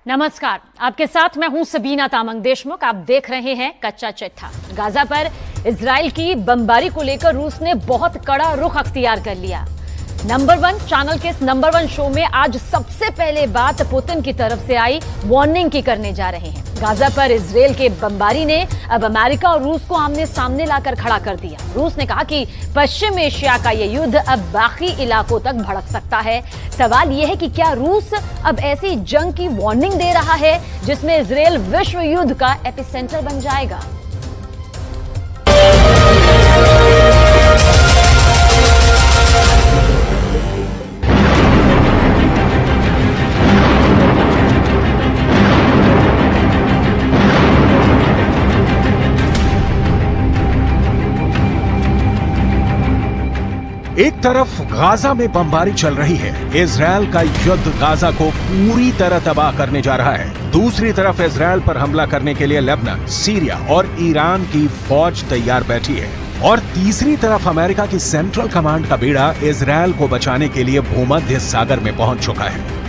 नमस्कार, आपके साथ मैं हूं सबीना तामंग देशमुख। आप देख रहे हैं कच्चा चिट्ठा। गाजा पर इजराइल की बमबारी को लेकर रूस ने बहुत कड़ा रुख अख्तियार कर लिया। नंबर 1 चैनल के इस नंबर 1 शो में आज सबसे पहले बात पुतिन की तरफ से आई वार्निंग की करने जा रहे हैं। गाजा पर इजराइल के बमबारी ने अब अमेरिका और रूस को आमने सामने लाकर खड़ा कर दिया। रूस ने कहा कि पश्चिम एशिया का यह युद्ध अब बाकी इलाकों तक भड़क सकता है। सवाल यह है कि क्या रूस अब ऐसी जंग की वार्निंग दे रहा है जिसमें इजराइल विश्व युद्ध का एपिसेंटर बन जाएगा? एक तरफ गाजा में बमबारी चल रही है, इजराइल का युद्ध गाजा को पूरी तरह तबाह करने जा रहा है। दूसरी तरफ इजराइल पर हमला करने के लिए लेबनान, सीरिया और ईरान की फौज तैयार बैठी है। और तीसरी तरफ अमेरिका की सेंट्रल कमांड का बेड़ा इजराइल को बचाने के लिए भूमध्य सागर में पहुंच चुका है।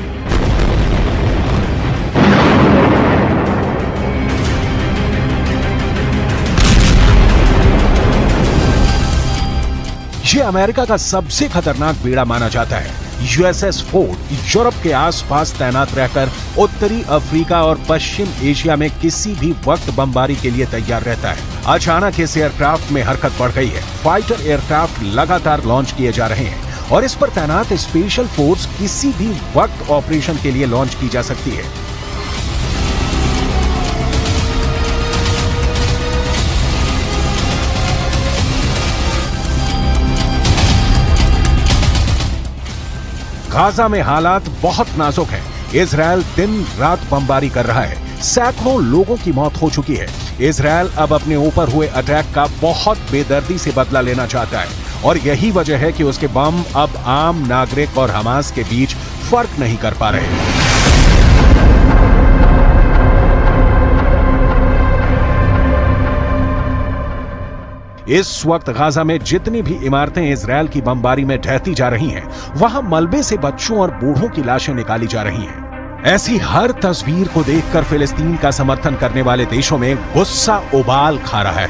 ये अमेरिका का सबसे खतरनाक बेड़ा माना जाता है। यूएसएस फोर्ड यूरोप के आसपास तैनात रहकर उत्तरी अफ्रीका और पश्चिम एशिया में किसी भी वक्त बमबारी के लिए तैयार रहता है। अचानक इस एयरक्राफ्ट में हरकत बढ़ गई है। फाइटर एयरक्राफ्ट लगातार लॉन्च किए जा रहे हैं और इस पर तैनात स्पेशल फोर्स किसी भी वक्त ऑपरेशन के लिए लॉन्च की जा सकती है। गाजा में हालात बहुत नाजुक हैं। इजराइल दिन रात बमबारी कर रहा है। सैकड़ों लोगों की मौत हो चुकी है। इजराइल अब अपने ऊपर हुए अटैक का बहुत बेदर्दी से बदला लेना चाहता है और यही वजह है कि उसके बम अब आम नागरिक और हमास के बीच फर्क नहीं कर पा रहे। इस वक्त गाजा में जितनी भी इमारतें इजराइल की बमबारी में ढहती जा रही हैं, वहां मलबे से बच्चों और बूढ़ों की लाशें निकाली जा रही हैं। ऐसी हर तस्वीर को देखकर फिलिस्तीन का समर्थन करने वाले देशों में गुस्सा उबाल खा रहा है।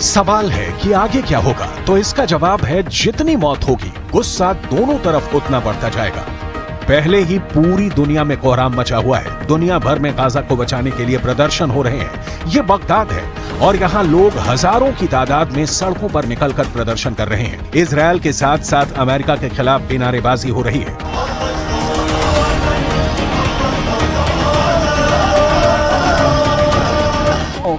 सवाल है कि आगे क्या होगा, तो इसका जवाब है जितनी मौत होगी गुस्सा दोनों तरफ उतना बढ़ता जाएगा। पहले ही पूरी दुनिया में कोहराम मचा हुआ है। दुनिया भर में गाजा को बचाने के लिए प्रदर्शन हो रहे हैं। ये बगदाद है और यहाँ लोग हजारों की तादाद में सड़कों पर निकलकर प्रदर्शन कर रहे हैं। इजराइल के साथ साथ अमेरिका के खिलाफ भी नारेबाजी हो रही है।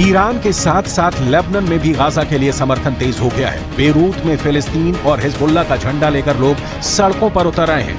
ईरान के साथ साथ लेबनान में भी गाजा के लिए समर्थन तेज हो गया है। बेरूत में फिलिस्तीन और हिजबुल्लाह का झंडा लेकर लोग सड़कों पर उतर आए हैं।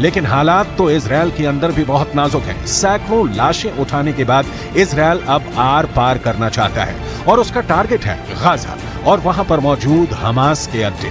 लेकिन हालात तो इजराइल के अंदर भी बहुत नाजुक हैं। सैकड़ों लाशें उठाने के बाद इजराइल अब आर पार करना चाहता है और उसका टारगेट है गाजा और वहां पर मौजूद हमास के अड्डे।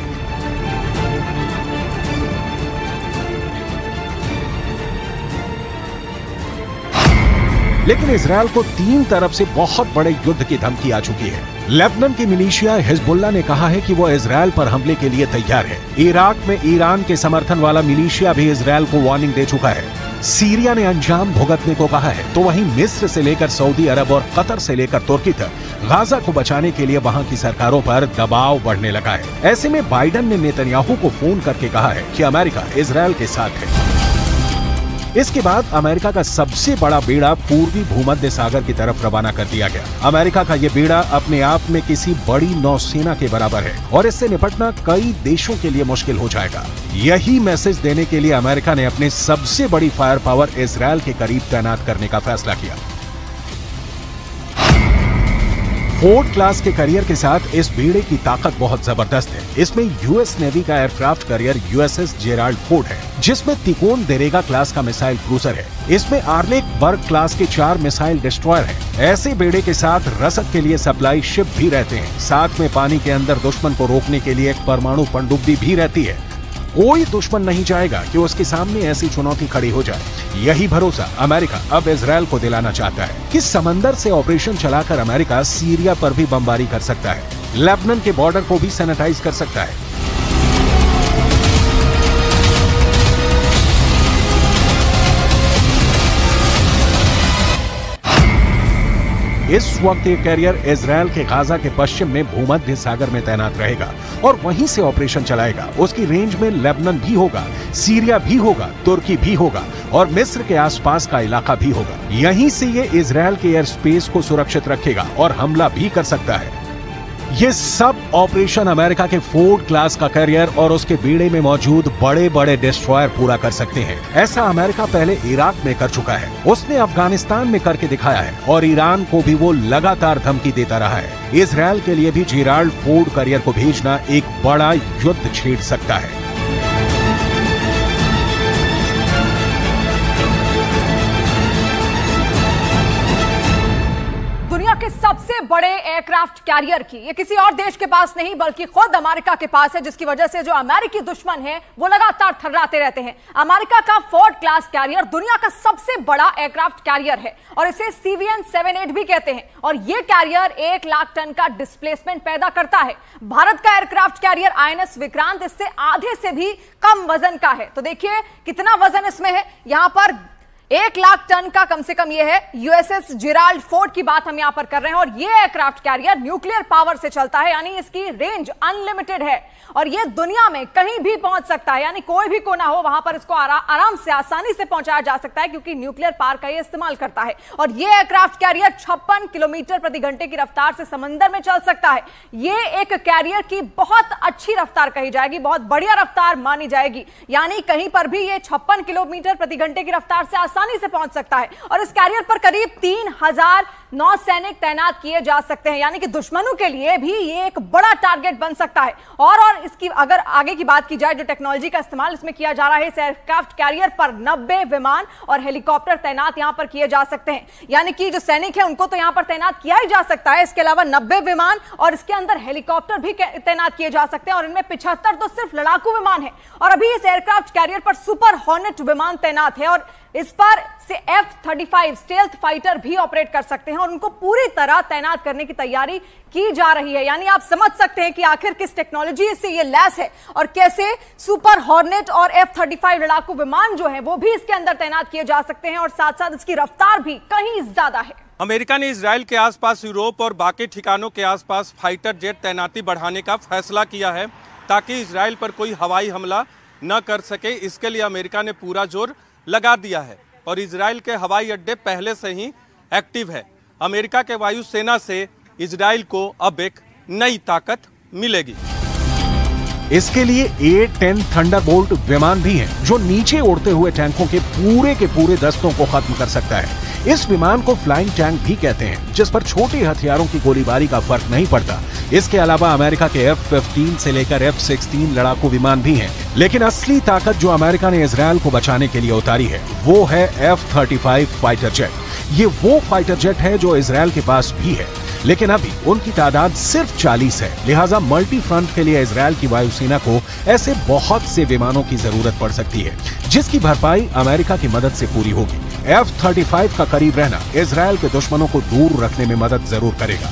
लेकिन इजराइल को तीन तरफ से बहुत बड़े युद्ध की धमकी आ चुकी है। लेबनान की मिलिशिया हिजबुल्लाह ने कहा है कि वो इजराइल पर हमले के लिए तैयार है। इराक में ईरान के समर्थन वाला मिलिशिया भी इजराइल को वार्निंग दे चुका है। सीरिया ने अंजाम भुगतने को कहा है, तो वहीं मिस्र से लेकर सऊदी अरब और कतर से लेकर तुर्की तक गाजा को बचाने के लिए वहां की सरकारों पर दबाव बढ़ने लगा है। ऐसे में बाइडेन ने नेतन्याहू को फोन करके कहा है कि अमेरिका इजरायल के साथ है। इसके बाद अमेरिका का सबसे बड़ा बेड़ा पूर्वी भूमध्य सागर की तरफ रवाना कर दिया गया। अमेरिका का ये बेड़ा अपने आप में किसी बड़ी नौसेना के बराबर है और इससे निपटना कई देशों के लिए मुश्किल हो जाएगा। यही मैसेज देने के लिए अमेरिका ने अपने सबसे बड़ी फायर पावर इजरायल के करीब तैनात करने का फैसला किया। फोर्ड क्लास के करियर के साथ इस बेड़े की ताकत बहुत जबरदस्त है। इसमें यूएस नेवी का aircraft carrier USS Gerald Ford है, जिसमें तिकोन देरेगा क्लास का मिसाइल क्रूजर है। इसमें आर्लेक बर्ग क्लास के 4 मिसाइल डिस्ट्रॉयर हैं। ऐसे बेड़े के साथ रसद के लिए सप्लाई शिप भी रहते हैं। साथ में पानी के अंदर दुश्मन को रोकने के लिए एक परमाणु पनडुब्बी भी रहती है। कोई दुश्मन नहीं चाहेगा कि उसके सामने ऐसी चुनौती खड़ी हो जाए। यही भरोसा अमेरिका अब इजरायल को दिलाना चाहता है कि समंदर से ऑपरेशन चलाकर अमेरिका सीरिया पर भी बमबारी कर सकता है, लेबनान के बॉर्डर को भी सैनिटाइज कर सकता है। इस वक्त ये कैरियर इजरायल के गाजा के पश्चिम में भूमध्य सागर में तैनात रहेगा और वहीं से ऑपरेशन चलाएगा। उसकी रेंज में लेबनान भी होगा, सीरिया भी होगा, तुर्की भी होगा और मिस्र के आसपास का इलाका भी होगा। यहीं से ये इजरायल के एयर स्पेस को सुरक्षित रखेगा और हमला भी कर सकता है। ये सब ऑपरेशन अमेरिका के फोर्ड क्लास का कैरियर और उसके बेड़े में मौजूद बड़े बड़े डिस्ट्रॉयर पूरा कर सकते हैं। ऐसा अमेरिका पहले इराक में कर चुका है, उसने अफगानिस्तान में करके दिखाया है और ईरान को भी वो लगातार धमकी देता रहा है। इजरायल के लिए भी जेराल्ड फोर्ड कैरियर को भेजना एक बड़ा युद्ध छेड़ सकता है। दुनिया के सबसे बड़े एयरक्राफ्ट कैरियर की ये किसी और देश के पास नहीं बल्कि खुद अमेरिका के पास है, जिसकी वजह से जो अमेरिकी दुश्मन है वो लगातार थर्राते रहते हैं। अमेरिका का फोर्ड क्लास कैरियर दुनिया का सबसे बड़ा एयरक्राफ्ट कैरियर है और इसे CVN-78 भी कहते हैं और ये कैरियर 1 लाख टन का डिस्प्लेसमेंट पैदा करता है। भारत का एयरक्राफ्ट कैरियर INS विक्रांत इससे आधे से भी कम वजन का है। तो देखिए कितना वजन इसमें है। यहां पर 1 लाख टन का कम से कम यह है। यूएसएस जेराल्ड फोर्ड की बात हम यहां पर कर रहे हैं और यह एयरक्राफ्ट कैरियर न्यूक्लियर पावर से चलता है, यानी इसकी रेंज अनलिमिटेड है और यह दुनिया में कहीं भी पहुंच सकता है, यानी कोई भी कोना हो वहां पर इसको आराम से आसानी से पहुंचाया जा सकता है क्योंकि न्यूक्लियर पावर का यह इस्तेमाल करता है। और यह एयरक्राफ्ट कैरियर 56 किलोमीटर प्रति घंटे की रफ्तार से समंदर में चल सकता है। यह एक कैरियर की बहुत अच्छी रफ्तार कही जाएगी, बहुत बढ़िया रफ्तार मानी जाएगी, यानी कहीं पर भी यह 56 किलोमीटर प्रति घंटे की रफ्तार से आसानी से पहुंच सकता है। और इस कैरियर पर करीब 3000 नौसैनिक तैनात किए जा सकते हैं, यानी कि दुश्मनों के लिए भी ये एक बड़ा टारगेट बन सकता है। और इसकी अगर आगे की बात की जाए, जो टेक्नोलॉजी का इस्तेमाल इसमें किया जा रहा है, इस एयरक्राफ्ट कैरियर पर 90 विमान और हेलीकॉप्टर तैनात यहां पर किए जा सकते हैं, यानी कि जो सैनिक है उनको तो यहां पर तैनात किया ही जा सकता है। इसके अलावा 90 विमान और इसके अंदर हेलीकॉप्टर भी तैनात किए जा सकते हैं और इनमें 75 तो सिर्फ लड़ाकू विमान है। और अभी इस एयरक्राफ्ट कैरियर पर सुपर हॉर्नेट विमान तैनात है और इस पर से F-35 स्टेल्थ फाइटर भी ऑपरेट कर सकते हैं और उनको पूरी तरह तैनात करने की तैयारी की जा रही है। यानी आप समझ सकते हैं कि आखिर किस टेक्नोलॉजी से ये लैस है और कैसे सुपर हॉर्नेट और F-35 लड़ाकू विमान जो है वो भी इसके अंदर तैनात किए जा सकते हैं और साथ साथ इसकी रफ्तार भी कहीं ज्यादा है। अमेरिका ने इजराइल के आसपास, यूरोप और बाकी ठिकानों के आसपास फाइटर जेट तैनाती बढ़ाने का फैसला किया है ताकि इजराइल पर कोई हवाई हमला न कर सके। इसके लिए अमेरिका ने पूरा जोर लगा दिया है और इजराइल के हवाई अड्डे पहले से ही एक्टिव है। अमेरिका के वायुसेना से इजराइल को अब एक नई ताकत मिलेगी। इसके लिए A-10 थंडरबोल्ट विमान भी हैं, जो नीचे उड़ते हुए टैंकों के पूरे दस्तों को खत्म कर सकता है। इस विमान को फ्लाइंग टैंक भी कहते हैं, जिस पर छोटे हथियारों की गोलीबारी का फर्क नहीं पड़ता। इसके अलावा अमेरिका के F-15 से लेकर F-16 लड़ाकू विमान भी हैं। लेकिन असली ताकत जो अमेरिका ने इजरायल को बचाने के लिए उतारी है वो है F-35 फाइटर जेट। ये वो फाइटर जेट है जो इजरायल के पास भी है, लेकिन अभी उनकी तादाद सिर्फ 40 है। लिहाजा मल्टी फ्रंट के लिए इजरायल की वायुसेना को ऐसे बहुत से विमानों की जरूरत पड़ सकती है, जिसकी भरपाई अमेरिका की मदद से पूरी होगी। F-35 का करीब रहना इजरायल के दुश्मनों को दूर रखने में मदद जरूर करेगा।